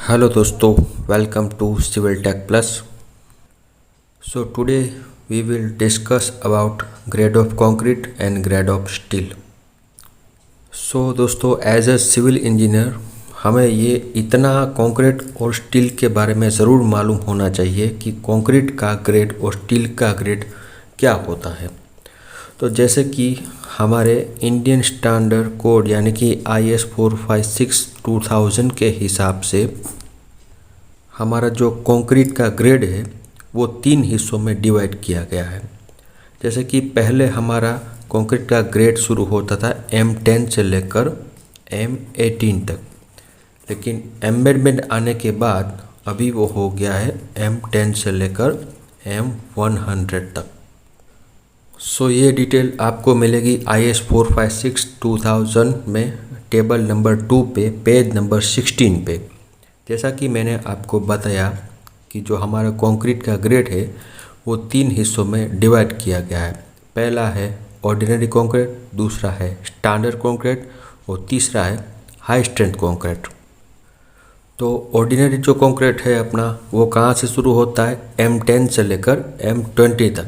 Hello दोस्तों, welcome to Civil Tech Plus. So today we will discuss about grade of concrete and grade of steel. So दोस्तों, as a civil engineer हमें ये इतना concrete और steel के बारे में ज़रूर मालूम होना चाहिए कि कंक्रीट का ग्रेड और स्टील का ग्रेड क्या होता है। तो जैसे कि हमारे इंडियन स्टैंडर्ड कोड यानी कि IS 456/2000 के हिसाब से हमारा जो कंक्रीट का ग्रेड है वो 3 हिस्सों में डिवाइड किया गया है। जैसे कि पहले हमारा कंक्रीट का ग्रेड शुरू होता था M10 से लेकर M18 तक, लेकिन एम्बेडमेंट आने के बाद अभी वो हो गया है M10 से लेकर M100 तक। सो ये डिटेल आपको मिलेगी IS 456/2000 में टेबल नंबर 2 पे पेज नंबर 16 पे। जैसा कि मैंने आपको बताया कि जो हमारा कंक्रीट का ग्रेड है वो 3 हिस्सों में डिवाइड किया गया है। पहला है ऑर्डिनरी कंक्रीट, दूसरा है स्टैंडर्ड कंक्रीट और तीसरा है हाई स्ट्रेंथ कंक्रीट। तो ऑर्डिनरी जो कंक्रीट है अपना वो कहाँ से शुरू होता है M10 से लेकर M20 तक,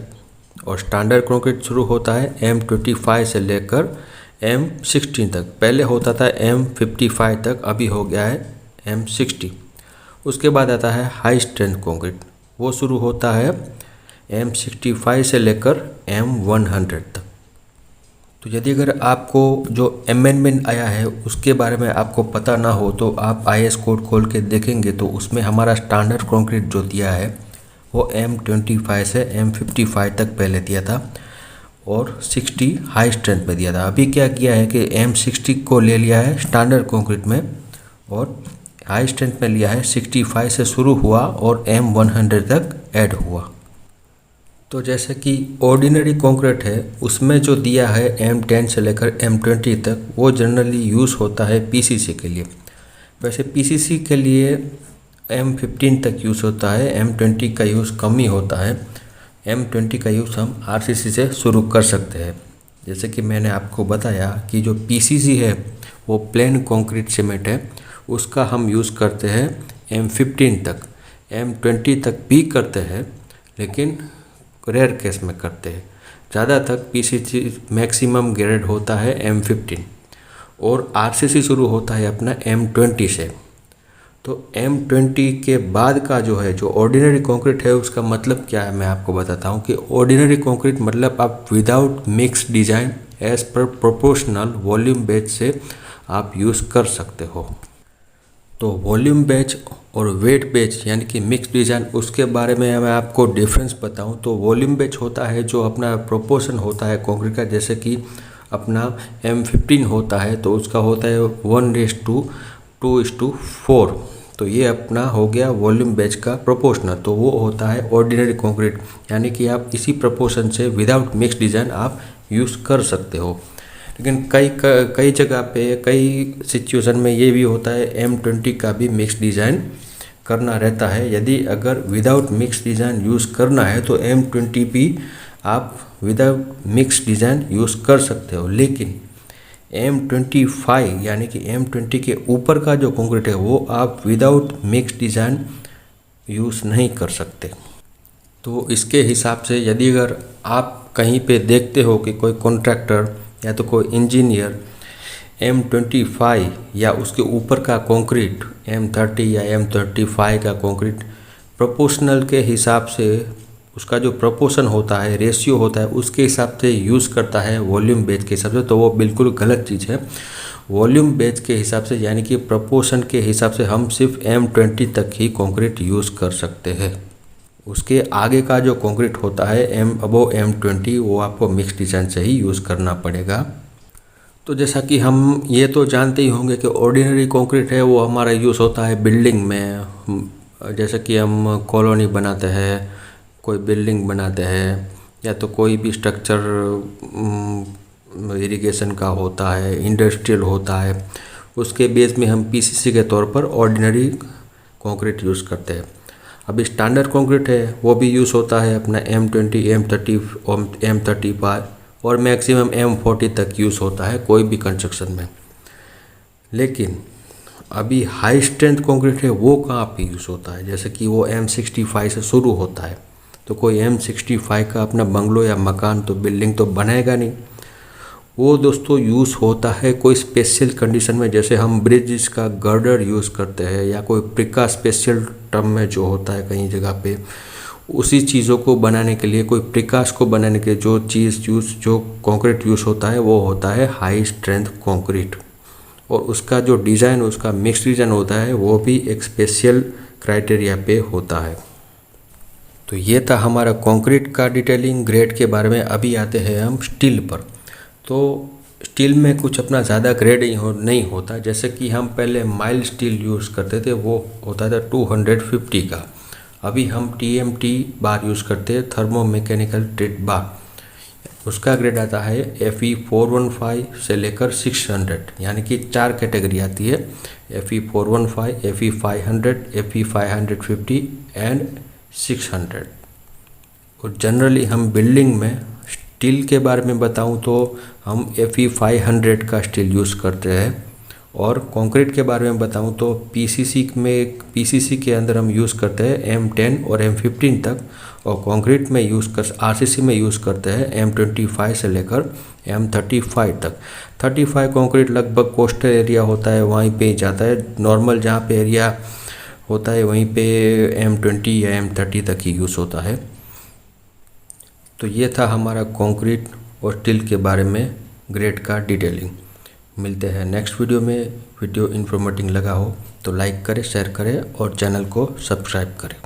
और स्टैंडर्ड कंक्रीट शुरू होता है M25 से लेकर M16 तक। पहले होता था M55 तक, अभी हो गया है M60। उसके बाद आता है हाई स्ट्रेंथ कंक्रीट, वो शुरू होता है M65 से लेकर M100 तक। तो यदि अगर आपको जो अमेंडमेंट आया है उसके बारे में आपको पता ना हो तो आप IS कोड खोल के देखेंगे तो उसमें हमारा स्टैंडर्ड कंक्रीट जो दिया है वो M25 से M55 तक पहले दिया था और 60 हाई स्ट्रेंथ में दिया था। अभी क्या किया है कि M60 को ले लिया है स्टैंडर्ड कंक्रीट में और हाई स्ट्रेंथ में लिया है 65 से शुरू हुआ और M100 तक ऐड हुआ। तो जैसे कि ऑर्डिनरी कंक्रीट है उसमें जो दिया है M10 से लेकर M20 तक वो जनरली यूज़ होता है PCC के लिए। वैसे PCC के लिए M15 तक यूज़ होता है, M20 का यूज़ कम ही होता है। M20 का यूज़ हम RCC से शुरू कर सकते हैं। जैसे कि मैंने आपको बताया कि जो PCC है वो प्लेन कंक्रीट सीमेंट है, उसका हम यूज़ करते हैं M15 तक। M20 तक भी करते हैं लेकिन रेयर केस में करते हैं। ज़्यादा तक PCC मैक्सिमम ग्रेड होता है M15 और RCC शुरू होता है अपना M20 से। तो M20 के बाद का जो है जो ऑर्डिनरी कंक्रीट है उसका मतलब क्या है मैं आपको बताता हूँ कि ऑर्डिनरी कंक्रीट मतलब आप विदाउट मिक्स डिज़ाइन एज पर प्रोपोर्शनल वॉल्यूम बेच से आप यूज़ कर सकते हो। तो वॉल्यूम बेच और वेट बेच यानी कि मिक्स डिज़ाइन उसके बारे में मैं आपको डिफरेंस बताऊं तो वॉल्यूम बेच होता है जो अपना प्रोपोर्शन होता है कंक्रीट का। जैसे कि अपना M15 होता है तो उसका होता है 1:2:4, तो ये अपना हो गया वॉल्यूम बेच का प्रोपोर्शनल। तो वो होता है ऑर्डिनरी कंक्रीट, यानी कि आप इसी प्रोपोर्शन से विदाउट मिक्स डिज़ाइन आप यूज़ कर सकते हो। लेकिन कई जगह पे कई सिचुएशन में ये भी होता है M20 का भी मिक्स डिज़ाइन करना रहता है। यदि अगर विदाउट मिक्स डिज़ाइन यूज़ करना है तो M20 भी आप विदाउट मिक्स डिज़ाइन यूज़ कर सकते हो, लेकिन M25 यानी कि M20 के ऊपर का जो कंक्रीट है वो आप विदाउट मिक्स डिज़ाइन यूज़ नहीं कर सकते। तो इसके हिसाब से यदि अगर आप कहीं पे देखते हो कि कोई कॉन्ट्रैक्टर या तो कोई इंजीनियर M25 या उसके ऊपर का कंक्रीट M30 या M35 का कंक्रीट प्रोपोर्शनल के हिसाब से उसका जो प्रोपोर्शन होता है, रेशियो होता है, उसके हिसाब से यूज़ करता है वॉल्यूम बेच के हिसाब से, तो वो बिल्कुल गलत चीज़ है। वॉल्यूम बेच के हिसाब से यानी कि प्रोपोर्शन के हिसाब से हम सिर्फ M20 तक ही कंक्रीट यूज़ कर सकते हैं। उसके आगे का जो कंक्रीट होता है अबव M20 वो आपको मिक्स डिज़ाइन से ही यूज़ करना पड़ेगा। तो जैसा कि हम ये तो जानते ही होंगे कि ऑर्डिनरी कंक्रीट है वो हमारा यूज़ होता है बिल्डिंग में। जैसे कि हम कॉलोनी बनाते हैं, कोई बिल्डिंग बनाते हैं या तो कोई भी स्ट्रक्चर इरिगेशन का होता है, इंडस्ट्रियल होता है, उसके बेस में हम PCC के तौर पर ऑर्डिनरी कंक्रीट यूज़ करते हैं। अभी स्टैंडर्ड कंक्रीट है वो भी यूज़ होता है अपना M20, M30 और M35 और मैक्सिमम M40 तक यूज़ होता है कोई भी कंस्ट्रक्शन में। लेकिन अभी हाई स्ट्रेंथ कंक्रीट है वो कहाँ पे यूज़ होता है, जैसे कि वो M65 से शुरू होता है, तो कोई M65 का अपना बंगलो या मकान तो बिल्डिंग तो बनाएगा नहीं। वो दोस्तों यूज़ होता है कोई स्पेशल कंडीशन में, जैसे हम ब्रिज का गर्डर यूज़ करते हैं या कोई प्रिका स्पेशल टर्म में जो होता है कहीं जगह पे, उसी चीज़ों को बनाने के लिए, कोई प्रिकास को बनाने के जो चीज़ जो कंक्रीट यूज़ होता है वो होता है हाई स्ट्रेंथ कंक्रीट। और उसका जो डिज़ाइन, उसका मिक्स डिज़ाइन होता है वो भी एक स्पेशल क्राइटेरिया पे होता है। तो ये था हमारा कंक्रीट का डिटेलिंग ग्रेड के बारे में। अभी आते हैं हम स्टील पर। तो स्टील में कुछ अपना ज़्यादा ग्रेड नहीं होता, जैसे कि हम पहले माइल्ड स्टील यूज़ करते थे, वो होता था 250 का। अभी हम TMT बार यूज़ करते हैं, थर्मो मैकेनिकल ट्रीट बार। उसका ग्रेड आता है FE415 से लेकर 600, यानी कि 4 कैटेगरी आती है, FE415, FE500, FE550 एंड 600। और जनरली हम बिल्डिंग में स्टील के बारे में बताऊं तो हम FE500 का स्टील यूज़ करते हैं। और कंक्रीट के बारे में बताऊं तो PCC के अंदर हम यूज़ करते हैं M10 और M15 तक, और कंक्रीट में RCC में यूज़ करते हैं M25 से लेकर M35 तक। 35 कंक्रीट लगभग कोस्टल एरिया होता है वहीं पे जाता है, नॉर्मल जहाँ पे एरिया होता है वहीं पे M20 या M30 तक ही यूज़ होता है। तो ये था हमारा कंक्रीट और स्टील के बारे में ग्रेड का डिटेलिंग। मिलते हैं नेक्स्ट वीडियो में। वीडियो इन्फॉर्मेटिव लगा हो तो लाइक करें, शेयर करें और चैनल को सब्सक्राइब करें।